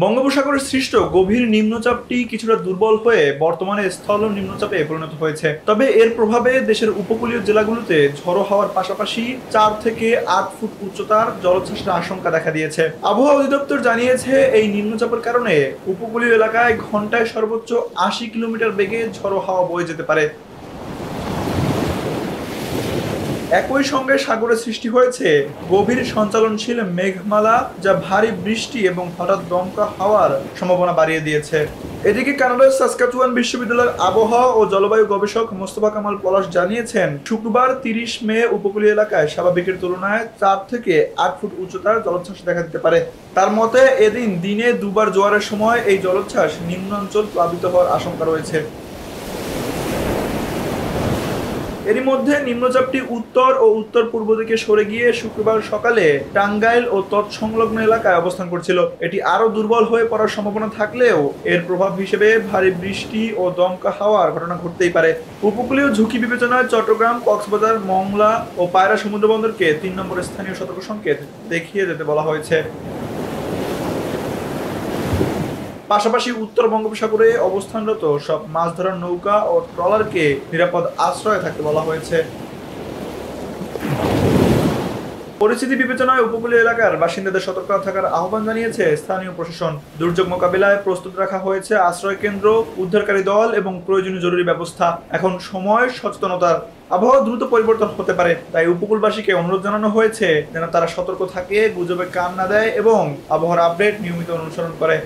বঙ্গোপসাগরে সৃষ্ট গভীর নিম্নচাপটি কিছুটা দুর্বল হয়ে বর্তমানে স্থল নিম্নচাপে পরিণত হয়েছে। তবে এর প্রভাবে দেশের উপকূলীয় জেলাগুলোতে ঝড়ো হাওয়ার পাশাপাশি 4 থেকে 8 ফুট উচ্চতার জলোচ্ছ্বাসের আশঙ্কা দেখা দিয়েছে। আবহাওয়া অধিদপ্তর জানিয়েছে, এই নিম্নচাপের কারণে উপকূলীয় এলাকায় ঘন্টায় সর্বোচ্চ 80 কিলোমিটার বেগে ঝড়ো হাওয়া বয়ে যেতে পারে। একই সঙ্গে সাগরে সৃষ্টি হয়েছে গভীর সঞ্চালনশীল মেঘমালা, যা ভারী বৃষ্টি এবং হঠাৎ দমকা হাওয়ার সম্ভাবনা বাড়িয়ে দিয়েছে। এদিকে কানাডার সাসকাচুয়ান বিশ্ববিদ্যালয়ের আবহাওয়া ও জলবায়ু গবেষক মোস্তফা কামাল পলাশ জানিয়েছেন, শুক্রবার 30 মে উপকূলীয় এলাকায় স্বাভাবিকের তুলনায় 4 থেকে 8 ফুট উচ্চতার জলোচ্ছ্বাস দেখা দিতে পারে। তার মতে, এদিন দিনে দুবার জোয়ারের সময় এই জলোচ্ছ্বাস নিম্নাঞ্চল প্লাবিত হওয়ার আশঙ্কা রয়েছে। এরই মধ্যে নিম্নচাপটি উত্তর ও উত্তর পূর্ব দিকে সরে গিয়ে শুক্রবার সকালে টাঙ্গাইল ও তৎসংলগ্ন এলাকায় অবস্থান করছিল। এটি আরো দুর্বল হয়ে পড়ার সম্ভাবনা থাকলেও এর প্রভাব হিসেবে ভারী বৃষ্টি ও দমকা হাওয়ার ঘটনা ঘটতেই পারে। উপকূলীয় ঝুঁকি বিবেচনায় চট্টগ্রাম, কক্সবাজার, মংলা ও পায়রা সমুদ্র বন্দরকে 3 নম্বর স্থানীয় সতর্ক সংকেত দেখিয়ে যেতে বলা হয়েছে। পাশাপাশি উত্তর বঙ্গোপসাগরে অবস্থানরত সব মাছ ধরার নৌকা ও ট্রলারকে নিরাপদ আশ্রয়ে থাকতে বলা হয়েছে। পরিস্থিতি বিবেচনায় উপকূলীয় এলাকার বাসিন্দাদের সতর্ক থাকার আহ্বান জানিয়েছে স্থানীয় প্রশাসন। দুর্যোগ মোকাবিলায় প্রস্তুত রাখা হয়েছে আশ্রয় কেন্দ্র, উদ্ধারকারী দল এবং প্রয়োজনীয় জরুরি ব্যবস্থা। এখন সময় সচেতনতার। আবহাওয়া দ্রুত পরিবর্তন হতে পারে, তাই উপকূলবাসীকে অনুরোধ জানানো হয়েছে যেন তারা সতর্ক থাকে, গুজবে কান না দেয় এবং আবহাওয়ার আপডেট নিয়মিত অনুসরণ করে।